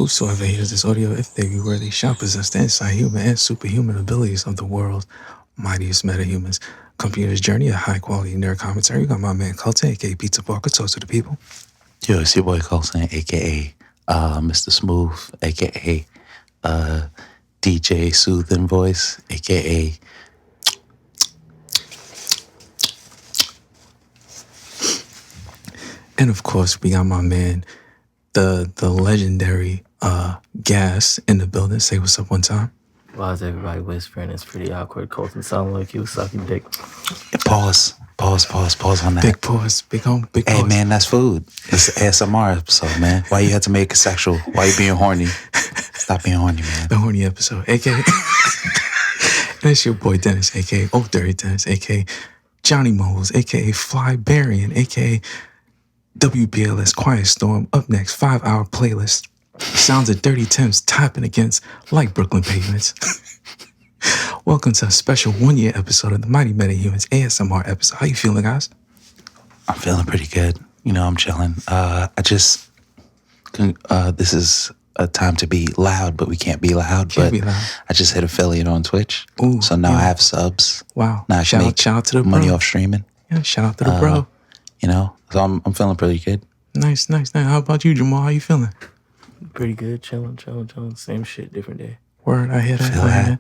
Whosoever hears this audio, if they be worthy, shall possess the inside human and superhuman abilities of the world's mightiest metahumans. Computer's journey, a high quality nerd commentary. We got my man COLTON, aka Pizza Parker, toast to the people. Yo, it's your boy COLTON, aka Mr. Smooth, aka DJ Soothing Voice, aka And of course, we got my man, the legendary Gas in the building. Say what's up one time. Why is everybody whispering? It's pretty awkward. Colton sound like you sucking dick. Pause on that. Big pause, big pause. Hey man, that's food. It's an ASMR episode, man. Why you had to make it sexual? Why you being horny? Stop being horny, man. The horny episode, aka. And it's your boy Dennis, aka Old Dirty Dennis, aka Johnny Moles, aka Fly Barian, aka WBLS Quiet Storm. Up next, 5-hour playlist. Sounds of Dirty Tims tapping against like Brooklyn pavements. Welcome to a special 1-year episode of the Mighty Metahumans ASMR episode. How you feeling, guys? I'm feeling pretty good. You know, I'm chilling. This is a time to be loud, but we can't be loud. I just hit affiliate on Twitch. Ooh, so now I have subs. Wow. Now I can make shout out to the money bro. off streaming. Yeah, shout out to the bro. You know, so I'm feeling pretty good. Nice. How about you, Jamal? How you feeling? Pretty good. Chilling. Same shit, different day. Word, I hear that.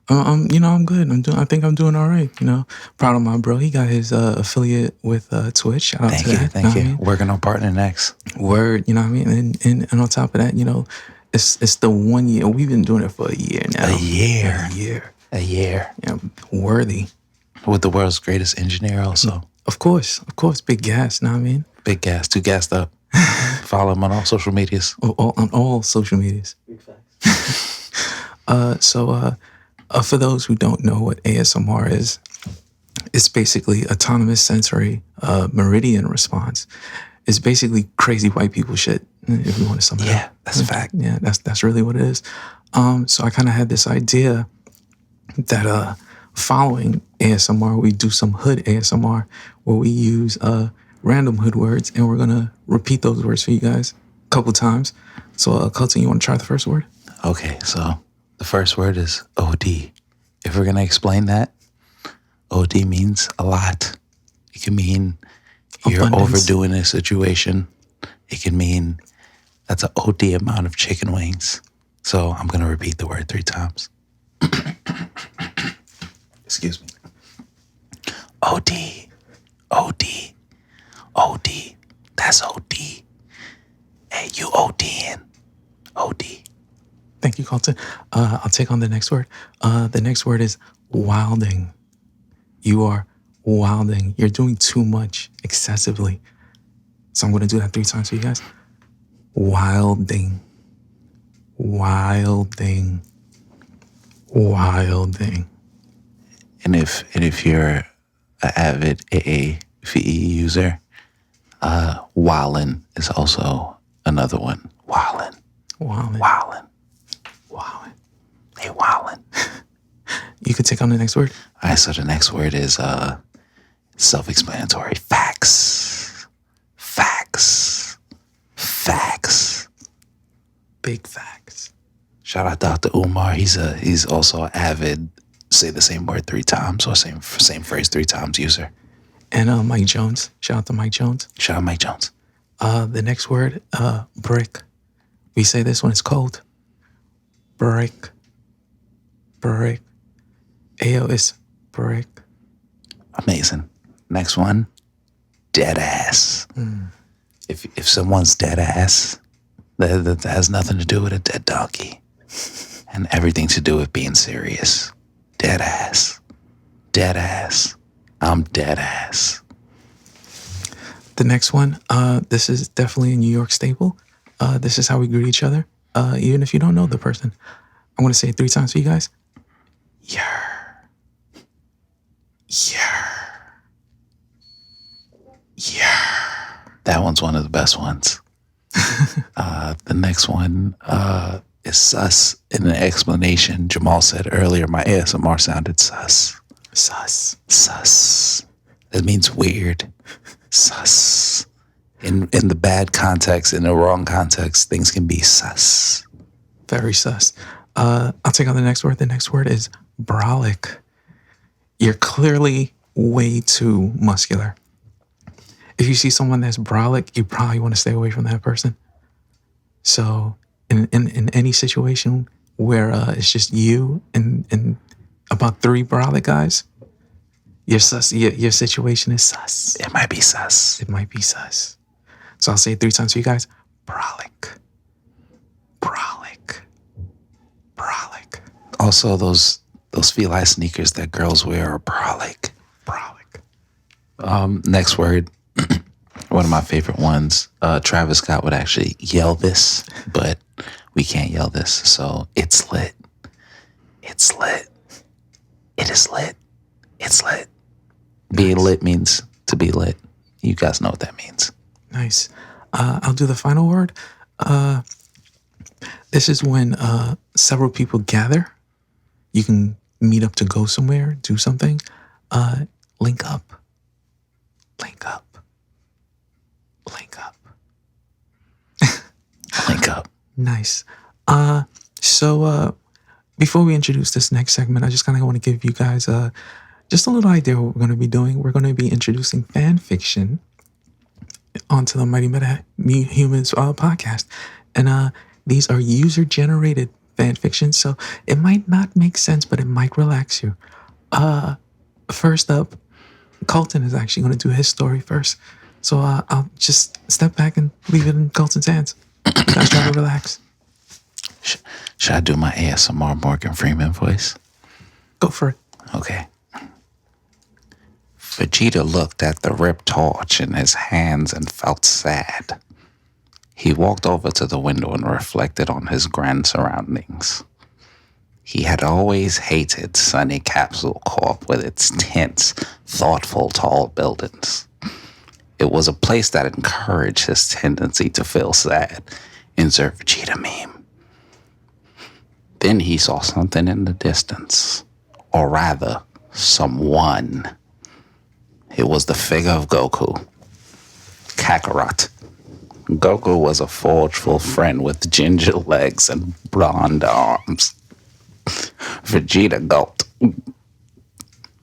I'm good. I think I'm doing all right. You know, proud of my bro. He got his affiliate with Twitch. Shout out to that. Thank you. Working on partner next. Word, you know what I mean? And on top of that, you know, it's the 1 year. We've been doing it for a year now. A year. Yeah, worthy. With the world's greatest engineer also. Of course. Big Gas, know what I mean? Big Gas, too gassed up. Follow him on all social medias. On all social medias. Big facts. For those who don't know what ASMR is, it's basically autonomous sensory meridian response. It's basically crazy white people shit, if you want to sum it up. Yeah, that's a fact. Yeah, that's really what it is. So I kind of had this idea that following ASMR, we do some hood ASMR where we use random hood words, and we're going to repeat those words for you guys a couple times. So, Colton, you want to try the first word? Okay, so the first word is OD. If we're going to explain that, OD means a lot. It can mean you're overdoing a situation. It can mean that's an OD amount of chicken wings. So I'm going to repeat the word 3 times. Excuse me. OD. That's OD. Hey, you ODing. OD. Thank you, Colton. I'll take on the next word. The next word is wilding. You are wilding. You're doing too much excessively. So I'm going to do that 3 times for you guys. Wilding. And if you're an avid AAVE user, wildin' is also another one. Wildin'. Hey, wildin'. You could take on the next word. All right, so the next word is self-explanatory. Facts. Big facts. Shout out Dr. Umar. He's also an avid say the same word 3 times or same phrase 3 times user. And Mike Jones. Shout out to Mike Jones. Shout out Mike Jones. The next word, brick. We say this when it's cold. Brick. Ayo, it's brick. Amazing. Next one, dead ass. If someone's dead ass, that has nothing to do with a dead donkey and everything to do with being serious. Dead ass. I'm dead ass. The next one, this is definitely a New York staple. This is how we greet each other, even if you don't know the person. I'm going to say it 3 times for you guys. Yeah. That one's one of the best ones. The next one is sus. In an explanation, Jamal said earlier, my ASMR sounded sus. Sus. That means weird. Sus. In the bad context, in the wrong context, things can be sus. Very sus. I'll take on the next word. The next word is brolic. You're clearly way too muscular. If you see someone that's brolic, you probably want to stay away from that person. So in any situation where it's just you and about 3 brolic guys, your situation is sus. It might be sus. It might be sus. So I'll say it 3 times for you guys. Brolic. Brolic. Brolic. Also, those Feli sneakers that girls wear are brolic. Brolic. Next word. One of my favorite ones. Travis Scott would actually yell this, but we can't yell this. So it's lit. It's lit. It is lit. It's lit. Being lit means to be lit. You guys know what that means. Nice. I'll do the final word. This is when several people gather. You can meet up to go somewhere, do something. Link up. Link up. Link up. Link up. Nice. So before we introduce this next segment, I just kind of want to give you guys just a little idea of what we're going to be doing. We're going to be introducing fan fiction onto the Mighty Metahumans podcast. And these are user-generated fan fiction, so it might not make sense, but it might relax you. First up, Colton is actually going to do his story first. So I'll just step back and leave it in Colton's hands. Guys, try to relax. Should I do my ASMR Morgan Freeman voice? Go for it. Okay. Vegeta looked at the ripped torch in his hands and felt sad. He walked over to the window and reflected on his grand surroundings. He had always hated Sunny Capsule Corp with its tense, thoughtful, tall buildings. It was a place that encouraged his tendency to feel sad. Insert Vegeta meme. Then he saw something in the distance, or rather, someone. It was the figure of Goku, Kakarot. Goku was a forgeful friend with ginger legs and blonde arms. Vegeta gulped.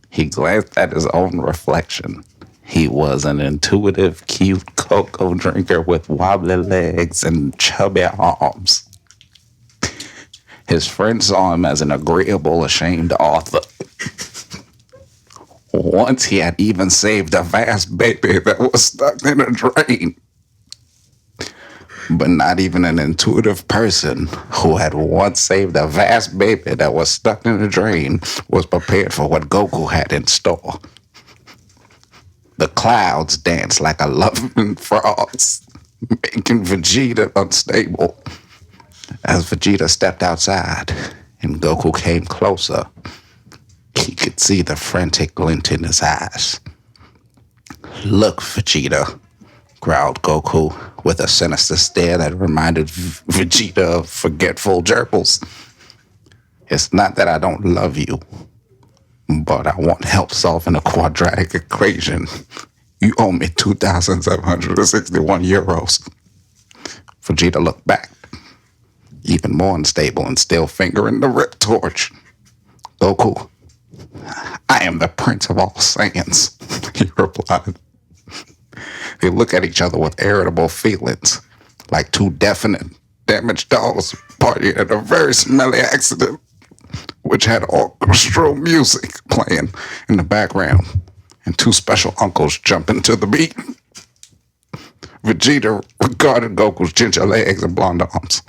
He glanced at his own reflection. He was an intuitive, cute cocoa drinker with wobbly legs and chubby arms. His friend saw him as an agreeable, ashamed author. Once he had even saved a vast baby that was stuck in a drain. But not even an intuitive person who had once saved a vast baby that was stuck in a drain was prepared for what Goku had in store. The clouds danced like a loving frogs, making Vegeta unstable. As Vegeta stepped outside and Goku came closer, he could see the frantic glint in his eyes. "Look, Vegeta," growled Goku with a sinister stare that reminded Vegeta of forgetful gerbils. "It's not that I don't love you, but I want help solving a quadratic equation. You owe me 2,761 euros. Vegeta looked back, even more unstable and still fingering the rip torch. "Goku, I am the Prince of all Saiyans," he replied. They looked at each other with irritable feelings, like two definite, damaged dogs partying at a very smelly accident, which had orchestral music playing in the background and two special uncles jumping to the beat. Vegeta regarded Goku's ginger legs and blonde arms.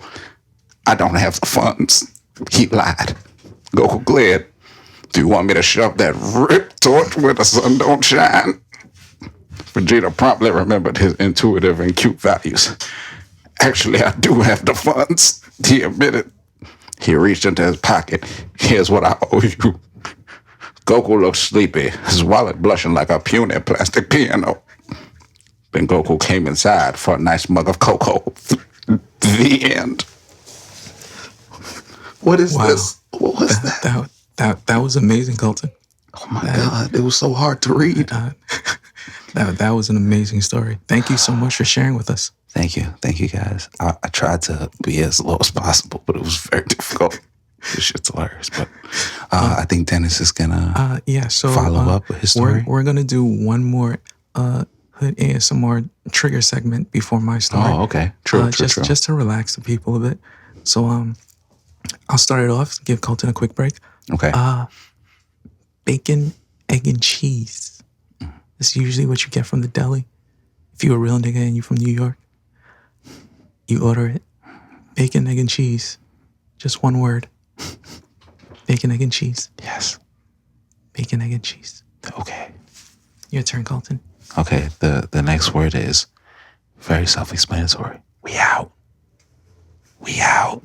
"I don't have the funds," he lied. Goku glared. "Do you want me to shove that rip torch where the sun don't shine?" Vegeta promptly remembered his intuitive and cute values. "Actually, I do have the funds," he admitted. He reached into his pocket. "Here's what I owe you." Goku looked sleepy, his wallet blushing like a puny plastic piano. Then Goku came inside for a nice mug of cocoa. The end. What is this? What was that? That was amazing, Colton. Oh my God, it was so hard to read. That was an amazing story. Thank you so much for sharing with us. Thank you guys. I tried to be as low as possible, but it was very difficult. This shit's hilarious. But I think Dennis is gonna follow up with his story. We're gonna do one more Hood ASMR trigger segment before my story. Oh, okay. True. Just to relax the people a bit. So I'll start it off. Give Colton a quick break. Okay. Bacon, egg, and cheese. That's usually what you get from the deli. If you're a real nigga and you're from New York, you order it. Bacon, egg, and cheese. Just one word. Bacon, egg, and cheese. Yes. Bacon, egg, and cheese. Okay. Your turn, Colton. Okay. The next word is very self-explanatory. We out. We out.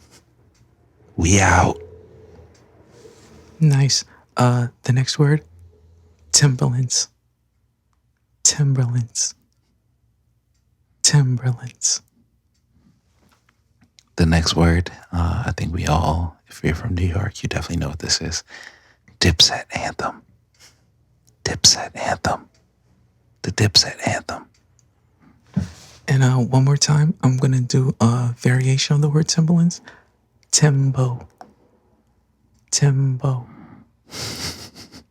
We out. Nice. The next word, Timberlands. Timberlands. Timberlands. The next word, I think we all, if you're from New York, you definitely know what this is. Dipset anthem. Dipset anthem. The Dipset anthem. And one more time, I'm going to do a variation of the word Timberlands. Timbo. Timbo.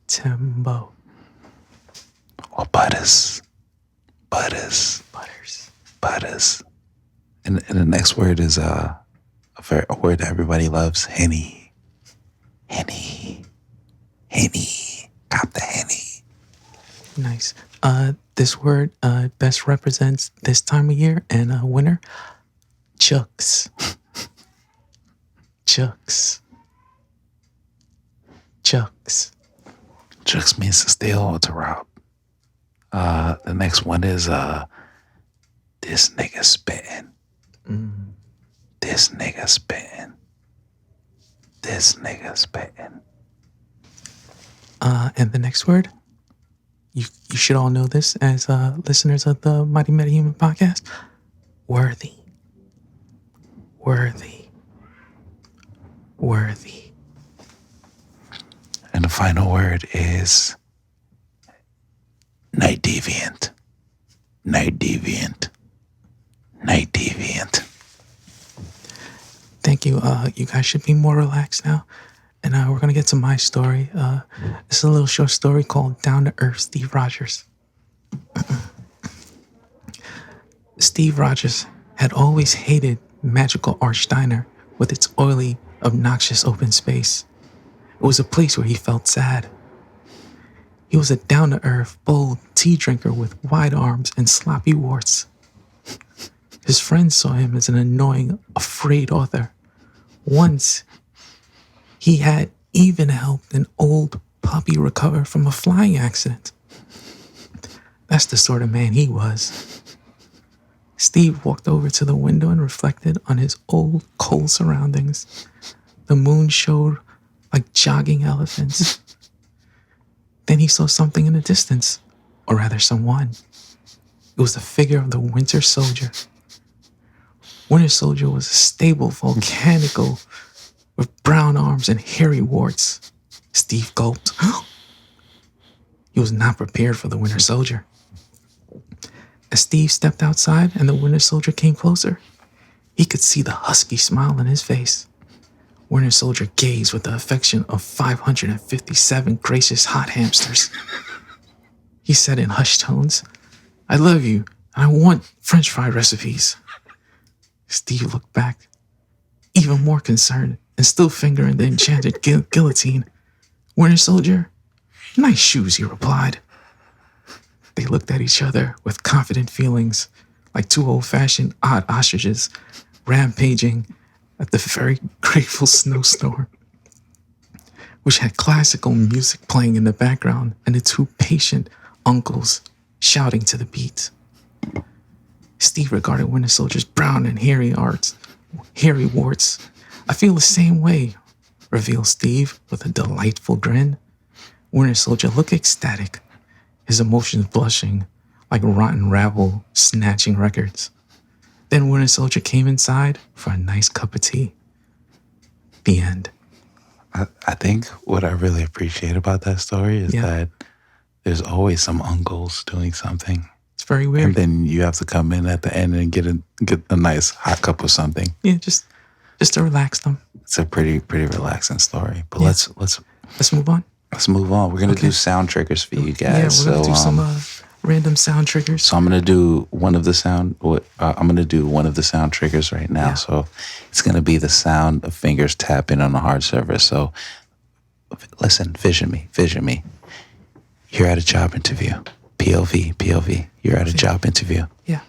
Timbo. Or butters. Butters. Butters. Butters. And the next word is a word that everybody loves. Henny. Henny. Henny. Cop the Henny. Nice. This word best represents this time of year and winter. Chucks. Chucks. Chucks. Chucks means to steal or to rob. The next one is this nigga spitting. This nigga spitting. This nigga spitting. And the next word, you should all know this as listeners of the Mighty Metahuman podcast. Worthy. Worthy. Worthy. And the final word is night deviant. Night deviant. Night deviant. Thank you. You guys should be more relaxed now. And we're going to get to my story. It's a little short story called Down to Earth Steve Rogers. Steve Rogers had always hated Magical Arch Diner with its oily, obnoxious open space. It was a place where he felt sad. He was a down-to-earth, bold tea drinker with wide arms and sloppy warts. His friends saw him as an annoying, afraid author. Once, he had even helped an old puppy recover from a flying accident. That's the sort of man he was. Steve walked over to the window and reflected on his old, cold surroundings. The moon showed like jogging elephants. Then he saw something in the distance, or rather someone. It was the figure of the Winter Soldier. Winter Soldier was a stable, volcanical, with brown arms and hairy warts. Steve gulped. He was not prepared for the Winter Soldier. As Steve stepped outside and the Winter Soldier came closer, he could see the husky smile on his face. Winter Soldier gazed with the affection of 557 gracious hot hamsters. He said in hushed tones, "I love you, and I want French fry recipes." Steve looked back, even more concerned, and still fingering the enchanted guillotine. "Winter Soldier, nice shoes," he replied. They looked at each other with confident feelings, like two old-fashioned odd ostriches rampaging at the very grateful snowstorm, which had classical music playing in the background and the two patient uncles shouting to the beat. Steve regarded Winter Soldier's brown and hairy warts. "I feel the same way," revealed Steve with a delightful grin. Winter Soldier looked ecstatic, his emotions blushing like rotten rabble snatching records. Then Winter Soldier came inside for a nice cup of tea. The end. I think what I really appreciate about that story is that there's always some uncles doing something. It's very weird. And then you have to come in at the end and get a nice hot cup of something. Yeah, just to relax them. It's a pretty relaxing story. But Yeah. let's move on. Let's move on. We're gonna do sound triggers for you guys. Yeah, we're gonna do some random sound triggers. So I'm gonna do one of the sound. I'm gonna do one of the sound triggers right now. Yeah. So it's gonna be the sound of fingers tapping on a hard surface. So listen, vision me. You're at a job interview. POV. You're at a job interview. Yeah.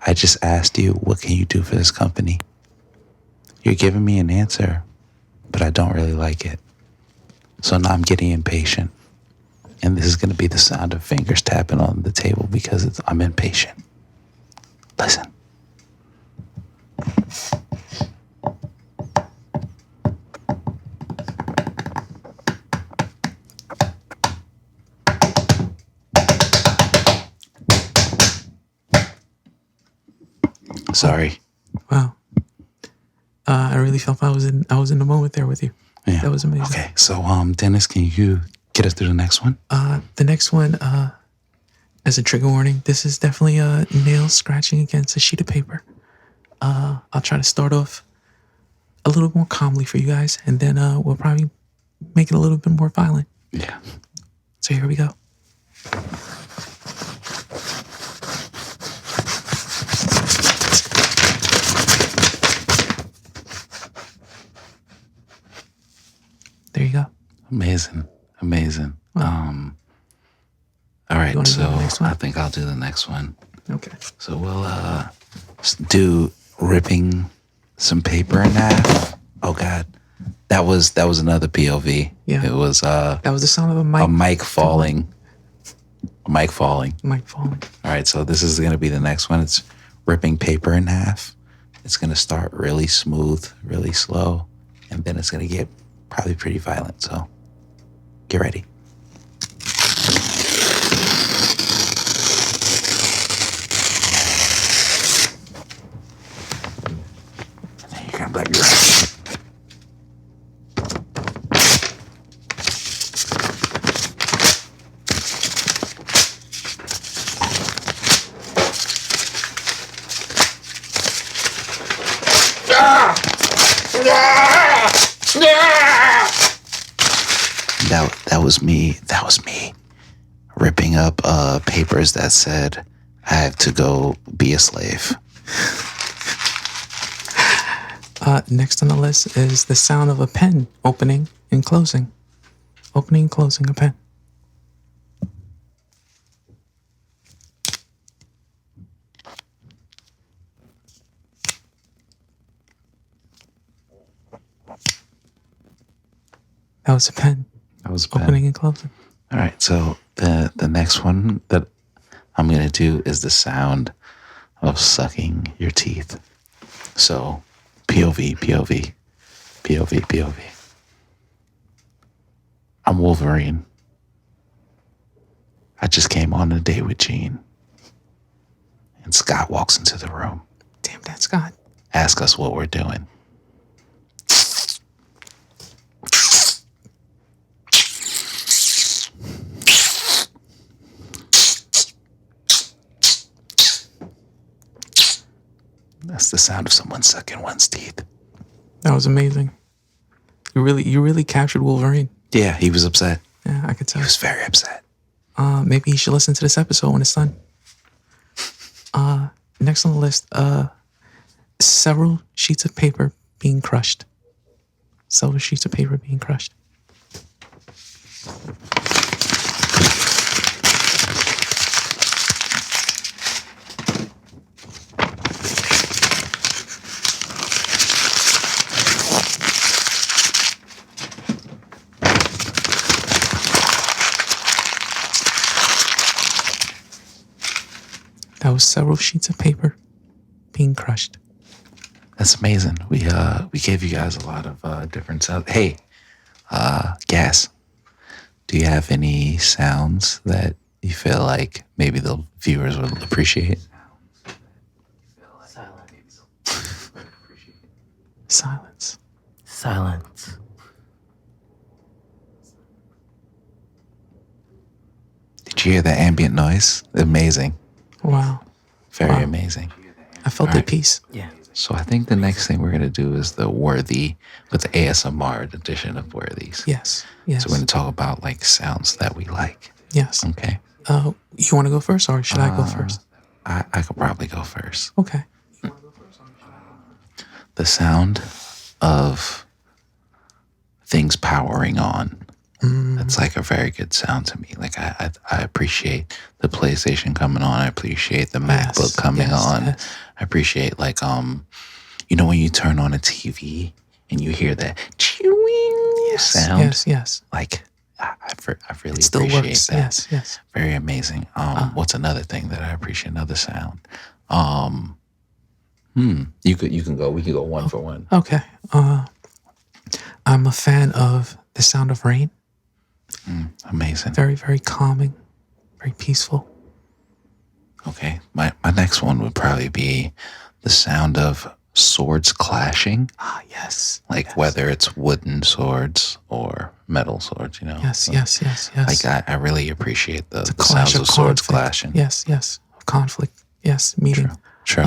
I just asked you, what can you do for this company? You're giving me an answer, but I don't really like it. So now I'm getting impatient. And this is going to be the sound of fingers tapping on the table because I'm impatient. Listen. Sorry. Wow. I really felt I was in the moment there with you. Yeah. That was amazing. Okay, so Dennis, can you get us through the next one? The next one, as a trigger warning, this is definitely nails scratching against a sheet of paper. I'll try to start off a little more calmly for you guys, and then we'll probably make it a little bit more violent. Yeah. So here we go. There you go. Amazing. Wow. All right, so I think I'll do the next one. Okay. So we'll do ripping some paper in half. Oh God, that was another POV. Yeah. It was that was the sound of a mic. A mic falling. A mic falling. Mic falling. All right, so this is gonna be the next one. It's ripping paper in half. It's gonna start really smooth, really slow, and then it's gonna get probably pretty violent. So get ready. You're gonna let me run. That was me ripping up papers that said I have to go be a slave. Next on the list is the sound of a pen opening and closing. Opening and closing a pen. That was a pen. That was a pen. Opening and closing. All right, so the next one that I'm going to do is the sound of sucking your teeth. So POV. I'm Wolverine. I just came on a date with Jean. And Scott walks into the room. Damn that Scott. Ask us what we're doing. That's the sound of someone sucking one's teeth. That was amazing. You really captured Wolverine. Yeah, he was upset. Yeah, I could tell. He was very upset. Maybe you should listen to this episode when it's done. Next on the list, several sheets of paper being crushed. Several sheets of paper being crushed. That was several sheets of paper being crushed. That's amazing. We gave you guys a lot of different sounds. Hey, Gas, do you have any sounds that you feel like maybe the viewers would appreciate? Silence. Silence. Did you hear the ambient noise? Amazing. Wow. Very amazing. I felt the peace. Yeah. So I think the next thing we're going to do is the worthy with the ASMR edition of worthies. Yes. Yes. So we're going to talk about like sounds that we like. Yes. Okay. You want to go first or should I go first? I could probably go first. Okay. The sound of things powering on. That's like a very good sound to me. Like I appreciate the PlayStation coming on. I appreciate the MacBook coming on. Yes. I appreciate like you know when you turn on a TV and you hear that chewing sound. Yes. Like I really It still appreciate works. that. Yes. Very amazing. What's another thing that I appreciate? Another sound. You can go. We can go one for one. Okay. I'm a fan of the sound of rain. Amazing. Very, very calming, very peaceful. Okay. My next one would probably be the sound of swords clashing. Yes. Like whether it's wooden swords or metal swords, you know. Yes. Like I really appreciate the Clash sounds of swords conflict. clashing. Yes. Conflict. Yes. Meeting. True.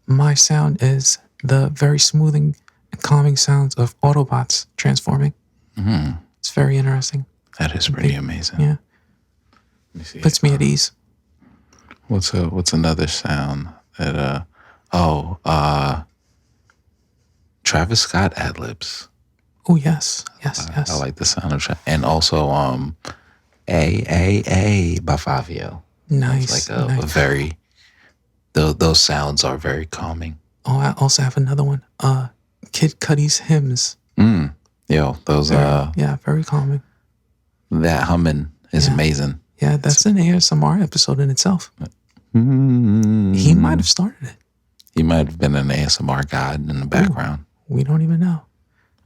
My sound is the very smoothing and calming sounds of Autobots transforming. It's very interesting. That is pretty amazing. Yeah. Let me see. Puts me at ease. What's another sound that Travis Scott adlibs. Oh yes. I like the sound of and also A by Fivio. Nice. It's like a very those sounds are very calming. Oh, I also have another one. Kid Cudi's hymns. Yo, those Yeah, very calming. that humming is amazing. Yeah, that's an ASMR episode in itself. He might have started it. He might have been an ASMR god in the background. We don't even know.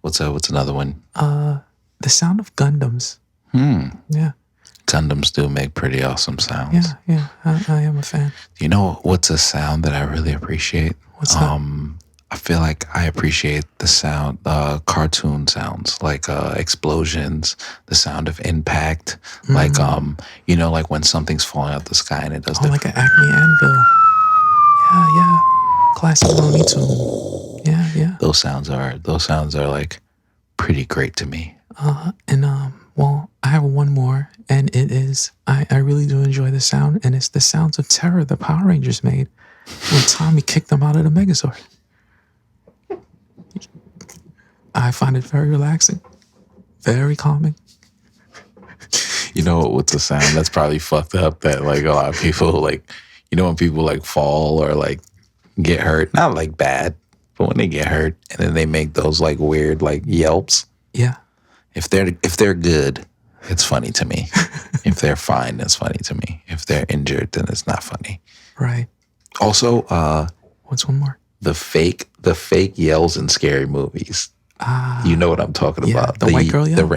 What's another one? The sound of Gundams. Yeah, Gundams do make pretty awesome sounds. yeah. I am a fan. You know what's a sound that I really appreciate? What's that? I feel like I appreciate the sound, cartoon sounds, like explosions, the sound of impact, like you know, like when something's falling out the sky and it does Oh, like an Acme Anvil. Yeah. Classic Looney Tune. Yeah. Those sounds are like pretty great to me. And well, I have one more, and it is I really do enjoy the sound, and it's the sounds of terror the Power Rangers made when Tommy kicked them out of the Megazord. I find it very relaxing, very calming. You know what's a sound that's probably fucked up that like a lot of people like, you know when people like fall or like get hurt, not like bad, but when they get hurt and then they make those like weird like yelps. Yeah. If they're good, it's funny to me. If they're fine, it's funny to me. If they're injured, then it's not funny. Right. Also, What's one more? the fake yells in scary movies. You know what I'm talking about. The white girl yell?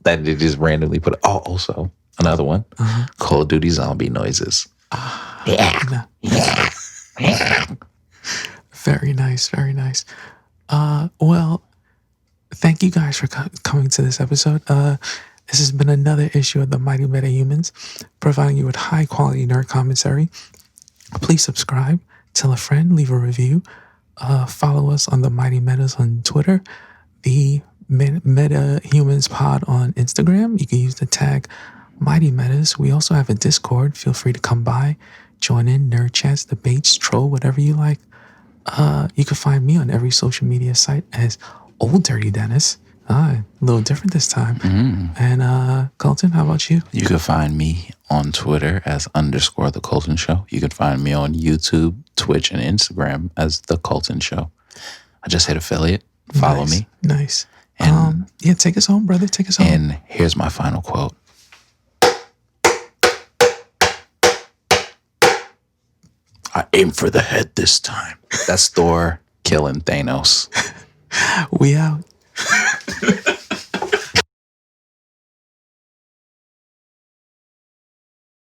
That they just randomly put. Oh, also another one. Call of Duty zombie noises. Very nice. Well, thank you guys for coming to this episode. This has been another issue of the Mighty Metahumans, providing you with high quality nerd commentary. Please subscribe, tell a friend, leave a review. Follow us on the Mighty Metas on Twitter, the Metahumans Pod on Instagram. You can use the tag Mighty Metas. We also have a Discord. Feel free to come by, join in, nerd chats, debates, troll, whatever you like. You can find me on every social media site as Old Dirty Dennis. A little different this time. And Colton, how about you? You can find me on Twitter as _ The Colton Show. You can find me on YouTube, Twitch, and Instagram as The Colton Show. I just hit affiliate. Follow me. Nice. And yeah, take us home, brother. Take us home. And here's my final quote. I aim for the head this time. That's Thor killing Thanos. We out.